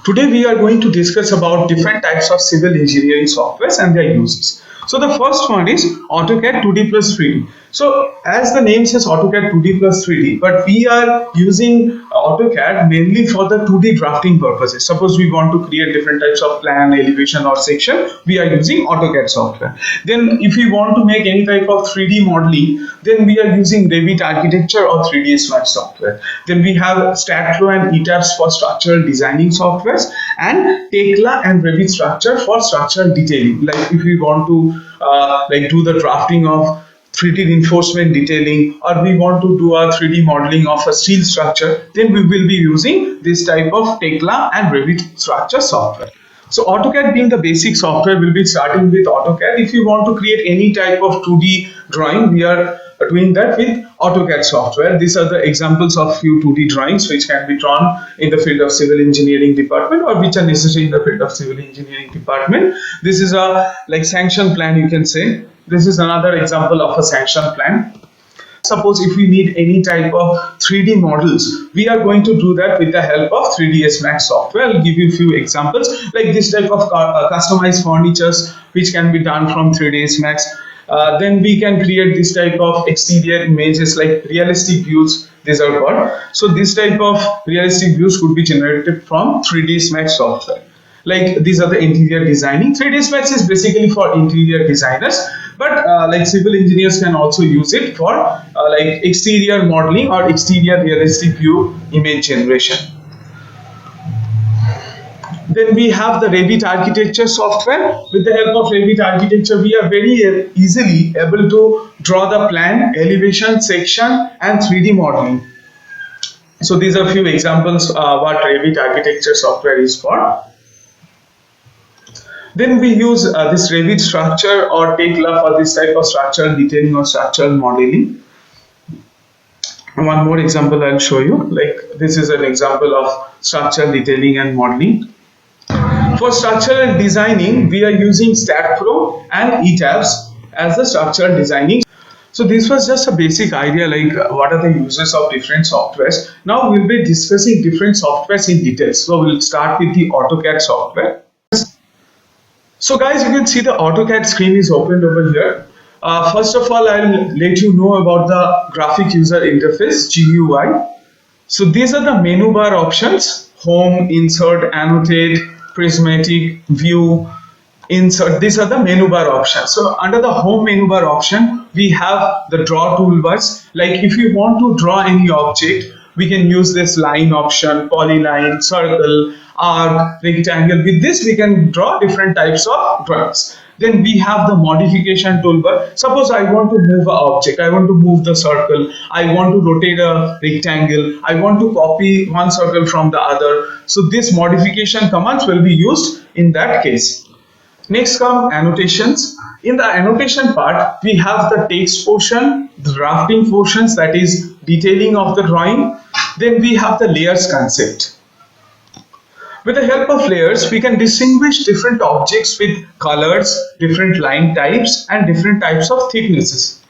Today we are going to discuss about different types of civil engineering softwares and their uses. So the first one is AutoCAD 2D plus 3D. So as the name says AutoCAD 2D plus 3D, but we are using AutoCAD mainly for the 2D drafting purposes. Suppose we want to create different types of plan, elevation or section, we are using AutoCAD software. Then if we want to make any type of 3D modeling, then we are using Revit Architecture or 3ds Max software. Then we have StatFlow and ETABS for structural designing softwares, and Tekla and Revit Structure for structural detailing. Like if we want to do the drafting of 3D reinforcement detailing, or we want to do a 3D modeling of a steel structure, then we will be using this type of Tekla and Revit Structure software. So AutoCAD being the basic software, we'll be starting with AutoCAD. If you want to create any type of 2D drawing, we are doing that with AutoCAD software. These are the examples of few 2D drawings which can be drawn in the field of civil engineering department, or which are necessary in the field of civil engineering department. This is a sanction plan, you can say. This is another example of a sanction plan. Suppose if we need any type of 3D models, we are going to do that with the help of 3ds Max software. I'll give you a few examples, like this type of customized furnitures which can be done from 3ds Max. Then we can create this type of exterior images like realistic views, these are called. So this type of realistic views could be generated from 3ds Max software. Like these are the interior designing. 3ds Max is basically for interior designers, but like civil engineers can also use it for like exterior modeling or exterior realistic view image generation. Then we have the Revit Architecture software. With the help of Revit Architecture, we are very easily able to draw the plan, elevation, section, and 3D modeling. So these are few examples what Revit Architecture software is for. Then we use this Revit Structure or Tekla for this type of structural detailing or structural modeling. One more example I'll show you. Like this is an example of structural detailing and modeling. For structural designing, we are using StatFlow and ETABS as the structural designing. So this was just a basic idea, like what are the uses of different softwares. Now we'll be discussing different softwares in details. So we'll start with the AutoCAD software. So guys, you can see the AutoCAD screen is opened over here. First of all, I'll let you know about the graphic user interface, GUI. So these are the menu bar options: home, insert, annotate, prismatic, view, insert. These are the menu bar options. So under the home menu bar option, we have the draw toolbars. Like if you want to draw any object, we can use this line option, polyline, circle, arc, rectangle. With this, we can draw different types of drawings. Then we have the modification toolbar. Suppose I want to move an object, I want to move the circle, I want to rotate a rectangle, I want to copy one circle from the other. So this modification commands will be used in that case. Next come annotations. In the annotation part, we have the text portion, the drafting portions, that is detailing of the drawing. Then we have the layers concept. With the help of layers, we can distinguish different objects with colors, different line types, and different types of thicknesses.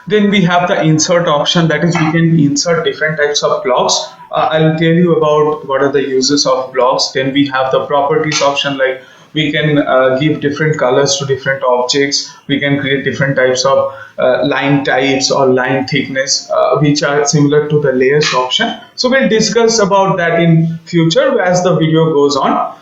Then we have the insert option, that is we can insert different types of blocks. I'll tell you about what are the uses of blocks. Then we have the properties option, like we can give different colors to different objects. We can create different types of line types or line thickness which are similar to the layers option. So we'll discuss about that in future as the video goes on.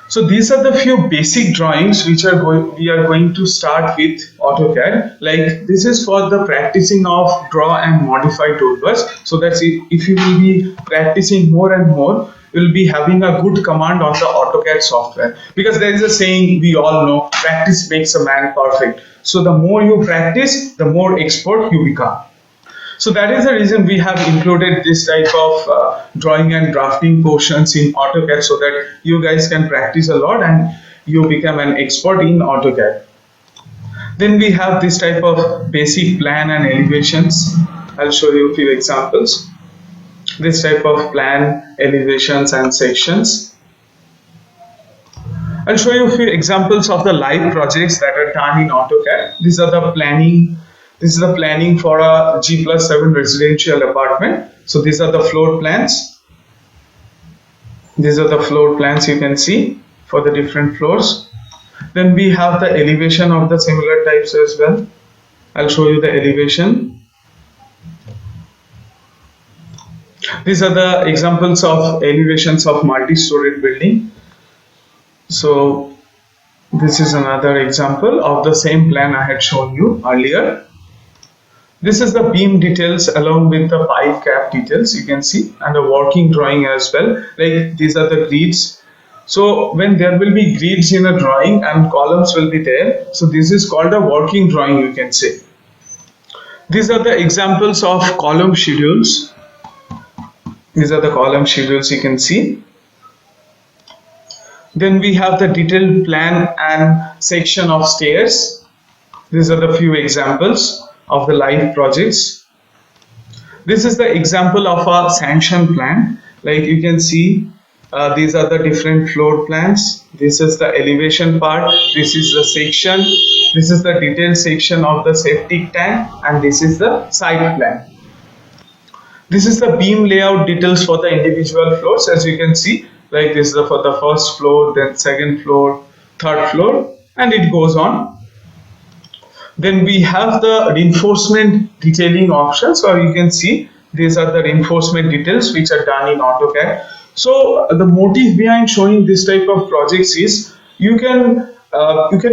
So these are the few basic drawings which we are going to start with AutoCAD. Like this is for the practicing of draw and modify toolbars. So that's it. If you will be practicing more and more, you'll be having a good command on the AutoCAD software. Because there is a saying we all know, practice makes a man perfect. So the more you practice, the more expert you become. So that is the reason we have included this type of drawing and drafting portions in AutoCAD, so that you guys can practice a lot and you become an expert in AutoCAD. Then we have this type of basic plan and elevations. I'll show you a few examples. This type of plan, elevations, and sections. I'll show you a few examples of the live projects that are done in AutoCAD. These are the planning. This is the planning for a G+7 residential apartment. So these are the floor plans. These are the floor plans you can see for the different floors. Then we have the elevation of the similar types as well. I'll show you the elevation. These are the examples of elevations of multi-storied building. So this is another example of the same plan I had shown you earlier. This is the beam details along with the pipe cap details you can see, and a working drawing as well. Like these are the grids. So when there will be grids in a drawing and columns will be there, so this is called a working drawing you can say. These are the examples of column schedules. These are the column schedules you can see. Then we have the detailed plan and section of stairs. These are the few examples of the live projects. This is the example of a sanction plan. Like you can see, these are the different floor plans. This is the elevation part. This is the section. This is the detailed section of the septic tank, and this is the site plan. This is the beam layout details for the individual floors. As you can see, like this is for the first floor, then second floor, third floor, and it goes on. Then we have the reinforcement detailing options, or you can see these are the reinforcement details which are done in AutoCAD. So the motive behind showing this type of projects is you can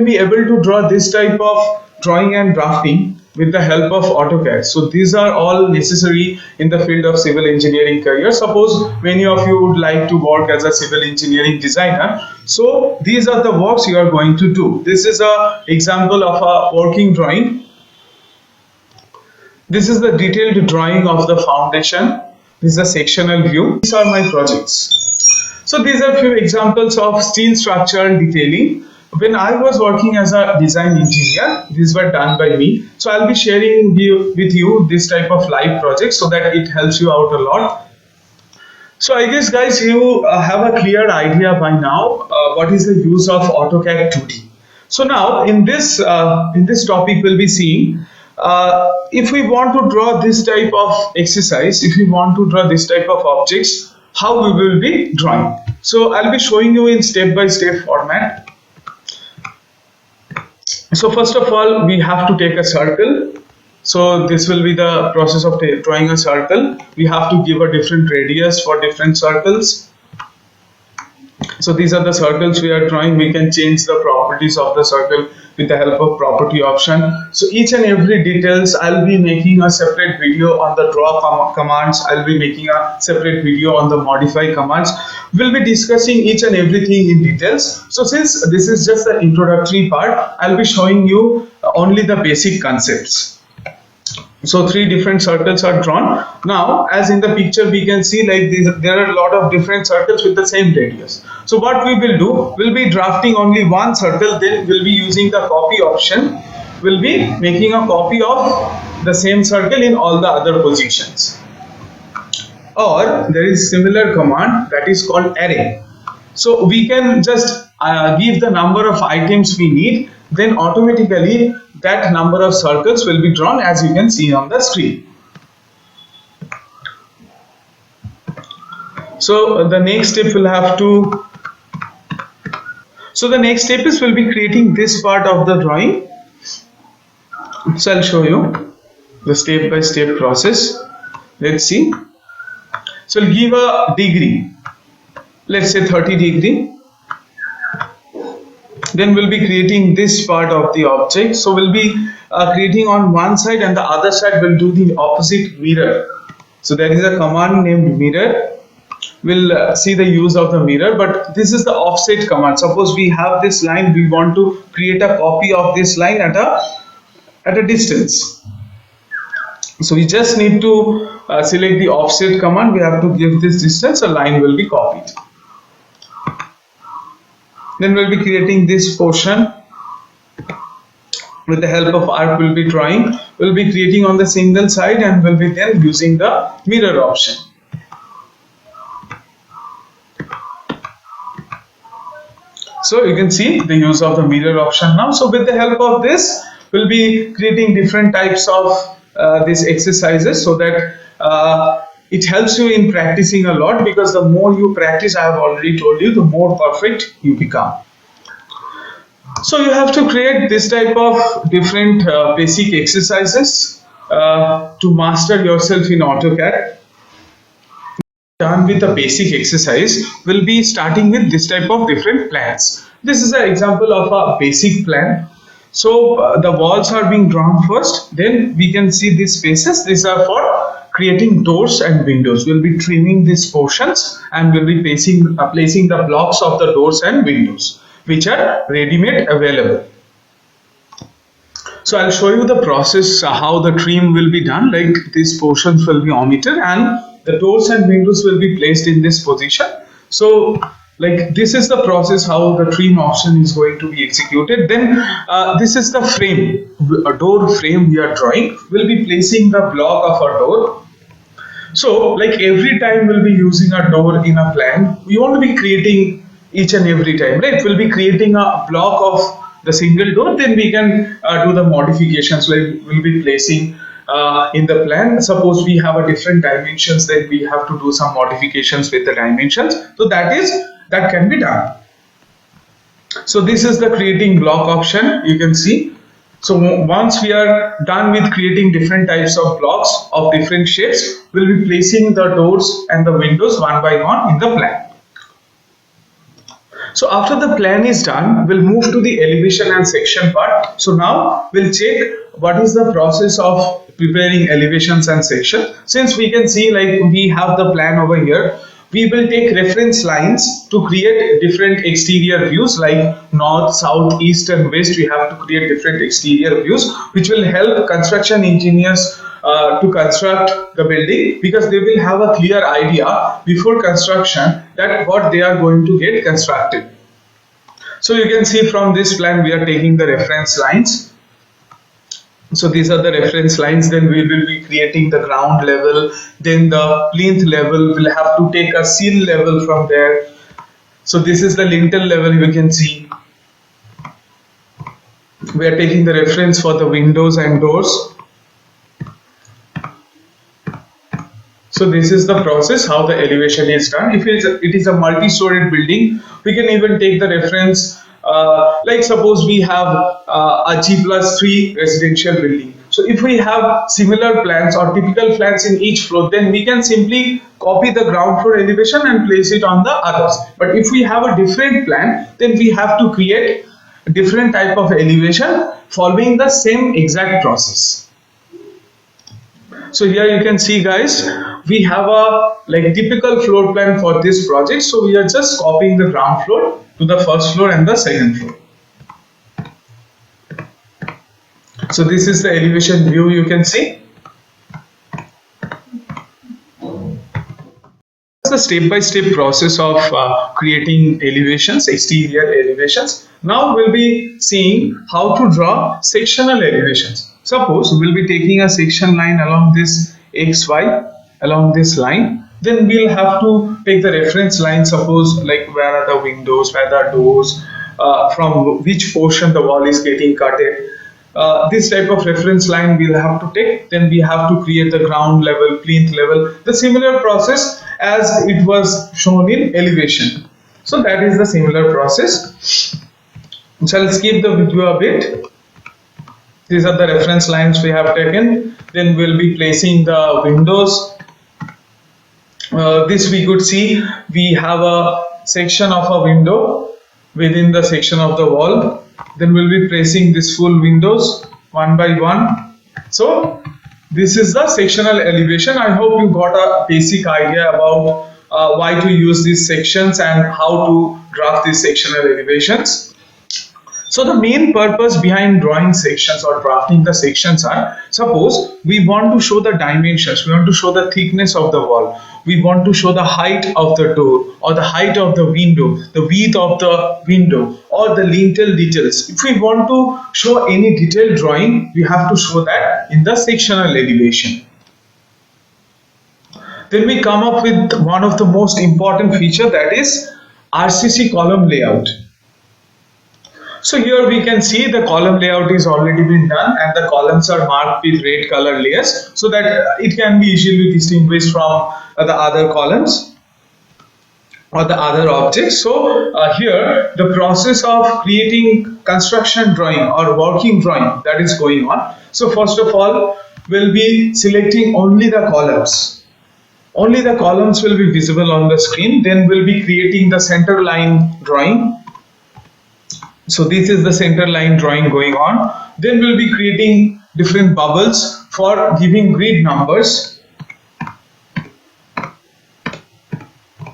be able to draw this type of drawing and drafting with the help of AutoCAD. So these are all necessary in the field of civil engineering career. Suppose many of you would like to work as a civil engineering designer. So these are the works you are going to do. This is an example of a working drawing. This is the detailed drawing of the foundation. This is a sectional view. These are my projects. So these are few examples of steel structural detailing. When I was working as a design engineer, these were done by me. So I'll be sharing with you this type of live projects so that it helps you out a lot. So I guess guys, you have a clear idea by now what is the use of AutoCAD 2D. So now in this topic we'll be seeing if we want to draw this type of exercise, if we want to draw this type of objects, how we will be drawing. So I'll be showing you in step-by-step format. So first of all, we have to take a circle. So this will be the process of drawing a circle. We have to give a different radius for different circles. So these are the circles we are drawing. We can change the properties of the circle with the help of property option. So each and every details, I'll be making a separate video on the draw commands. I'll be making a separate video on the modify commands. We'll be discussing each and everything in details. So since this is just the introductory part, I'll be showing you only the basic concepts. So three different circles are drawn. Now, as in the picture, we can see like there are a lot of different circles with the same radius. So what we will do, we'll be drafting only one circle, then we'll be using the copy option. We'll be making a copy of the same circle in all the other positions. Or there is similar command that is called array. So we can just give the number of items we need, then automatically that number of circles will be drawn as you can see on the screen. So the next step will have to, so the next step is we'll be creating this part of the drawing. So I'll show you the step-by-step process. Let's see. So we'll give a degree, let's say 30 degree. Then we'll be creating this part of the object. So we'll be creating on one side, and the other side will do the opposite mirror. So there is a command named mirror. We'll see the use of the mirror, but this is the offset command. Suppose we have this line, we want to create a copy of this line at a distance. So we just need to select the offset command. We have to give this distance, a line will be copied. Then we'll be creating this portion. With the help of arc we'll be drawing. We'll be creating on the single side, and we'll be then using the mirror option. So you can see the use of the mirror option now. So with the help of this, we'll be creating different types of these exercises so that it helps you in practicing a lot, because the more you practice, I have already told you, the more perfect you become. So you have to create this type of different basic exercises to master yourself in AutoCAD. Done with a basic exercise, we'll be starting with this type of different plans. This is an example of a basic plan. So the walls are being drawn first, then we can see these spaces. These are for creating doors and windows. We'll be trimming these portions and we'll be placing the blocks of the doors and windows, which are ready-made available. So I'll show you the process, how the trim will be done. Like, these portions will be omitted and the doors and windows will be placed in this position. So like, this is the process how the trim option is going to be executed. Then this is the frame, a door frame we are drawing. We'll be placing the block of a door. So like, every time we'll be using a door in a plan, we want to be creating each and every time, right? We'll be creating a block of the single door, then we can do the modifications. Like, we'll be placing in the plan, suppose we have a different dimensions, then we have to do some modifications with the dimensions. So that can be done. So this is the creating block option, you can see. So once we are done with creating different types of blocks of different shapes, we'll be placing the doors and the windows one by one in the plan. So after the plan is done, we'll move to the elevation and section part. So now we'll check what is the process of preparing elevations and section. Since we can see, like, we have the plan over here, we will take reference lines to create different exterior views, like north, south, east and west. We have to create different exterior views, which will help construction engineers to construct the building, because they will have a clear idea before construction that what they are going to get constructed. So you can see from this plan, we are taking the reference lines. So these are the reference lines. Then we will be creating the ground level, then the plinth level. We'll have to take a sill level from there. So this is the lintel level, you can see. We are taking the reference for the windows and doors. So this is the process how the elevation is done. If it is a multi-storied building, we can even take the reference, like suppose we have a G+3 residential building. So if we have similar plans or typical plans in each floor, then we can simply copy the ground floor elevation and place it on the others. But if we have a different plan, then we have to create a different type of elevation following the same exact process. So here you can see, guys, we have a like typical floor plan for this project. So we are just copying the ground floor to the first floor and the second floor. So this is the elevation view, you can see. That's the step-by-step process of creating elevations, exterior elevations. Now we'll be seeing how to draw sectional elevations. Suppose we'll be taking a section line along this XY, along this line. Then we'll have to take the reference line, suppose like where are the windows, where are the doors, from which portion the wall is getting cutted. This type of reference line we'll have to take. Then we have to create the ground level, plinth level, the similar process as it was shown in elevation. So that is the similar process. So I'll skip the video a bit. These are the reference lines we have taken. Then we'll be placing the windows. This we could see, we have a section of a window within the section of the wall. Then we'll be placing this full windows one by one. So this is the sectional elevation. I hope you got a basic idea about why to use these sections and how to draft these sectional elevations. So the main purpose behind drawing sections or drafting the sections are, suppose we want to show the dimensions, we want to show the thickness of the wall, we want to show the height of the door or the height of the window, the width of the window or the lintel details. If we want to show any detailed drawing, we have to show that in the sectional elevation. Then we come up with one of the most important feature, that is RCC column layout. So here we can see the column layout is already been done and the columns are marked with red color layers so that it can be easily distinguished from the other columns or the other objects. So here the process of creating construction drawing or working drawing that is going on. So first of all, we'll be selecting only the columns. Only the columns will be visible on the screen. Then we'll be creating the center line drawing. So this is the center line drawing going on. Then we'll be creating different bubbles for giving grid numbers.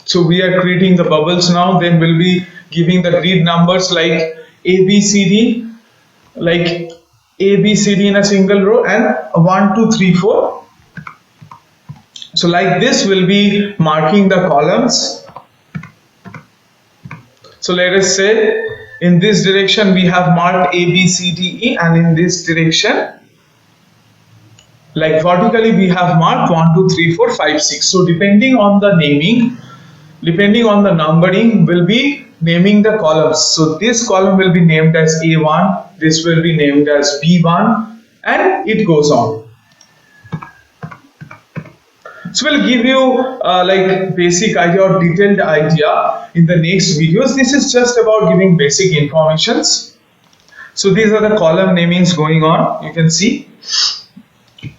So we are creating the bubbles now. Then we'll be giving the grid numbers like A, B, C, D, like A, B, C, D in a single row and 1, 2, 3, 4. So like this we'll be marking the columns. So let us say in this direction we have marked A, B, C, D, E, and in this direction, like vertically, we have marked 1, 2, 3, 4, 5, 6. So depending on the naming, depending on the numbering, will be naming the columns. So this column will be named as A1, this will be named as B1, and it goes on. So we'll give you like basic idea or detailed idea in the next videos. This is just about giving basic informations. So these are the column namings going on, you can see.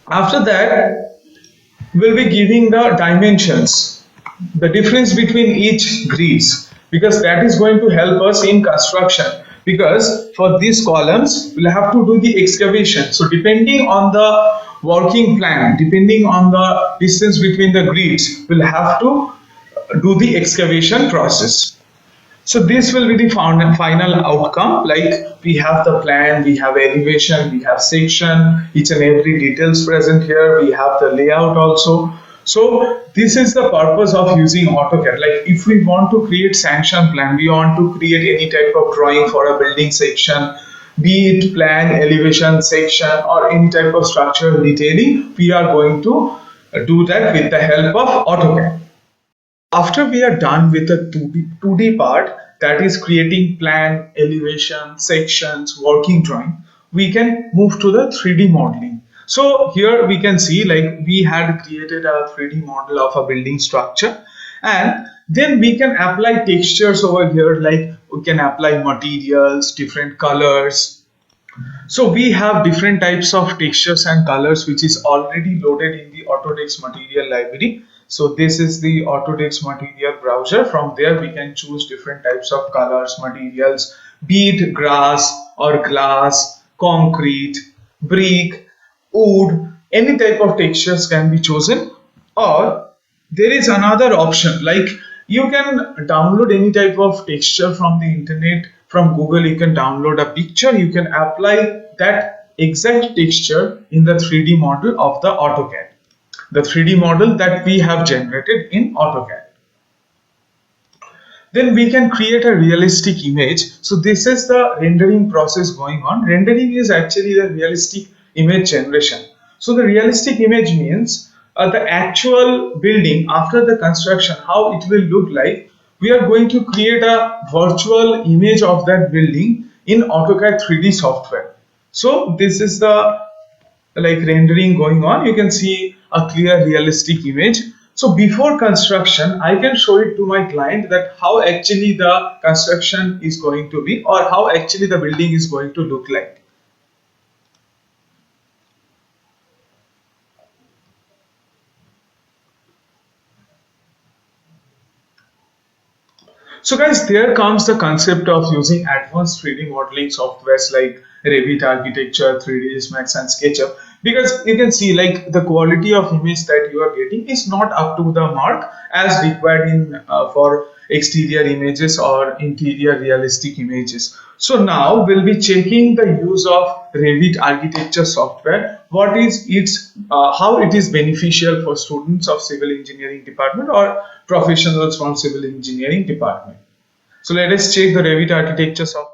After that, we'll be giving the dimensions, the difference between each grids, because that is going to help us in construction. Because for these columns, we'll have to do the excavation. So depending on the working plan, depending on the distance between the grids, we'll have to do the excavation process. So this will be the final outcome. Like we have the plan, we have elevation, we have section, each and every details present here. We have the layout also. So this is the purpose of using AutoCAD. Like if we want to create sanction plan, we want to create any type of drawing for a building section, be it plan, elevation, section, or any type of structural detailing, we are going to do that with the help of AutoCAD. After we are done with the 2D part, that is creating plan, elevation, sections, working drawing, we can move to the 3D modeling. So here we can see like we had created a 3D model of a building structure, and then we can apply textures over here, like we can apply materials, different colors. So we have different types of textures and colors which is already loaded in the Autodesk Material Library. So this is the Autodesk Material browser. From there we can choose different types of colors, materials, be it grass or glass, concrete, brick, wood, any type of textures can be chosen. Or there is another option, like you can download any type of texture from the internet, from Google. You can download a picture, you can apply that exact texture in the 3D model of the AutoCAD, the 3D model that we have generated in AutoCAD. Then we can create a realistic image. So this is the rendering process going on. Rendering is actually the realistic image generation. So the realistic image means the actual building after the construction, how it will look like. We are going to create a virtual image of that building in AutoCAD 3D software. So this is the like rendering going on. You can see a clear realistic image. So before construction, I can show it to my client that how actually the construction is going to be, or how actually the building is going to look like. So guys, there comes the concept of using advanced 3D modeling softwares like Revit Architecture, 3ds Max and SketchUp, because you can see like the quality of image that you are getting is not up to the mark as required in for exterior images or interior realistic images. So now we'll be checking the use of Revit Architecture software. What is its, how it is beneficial for students of civil engineering department or professionals from civil engineering department. So let us check the Revit Architecture software.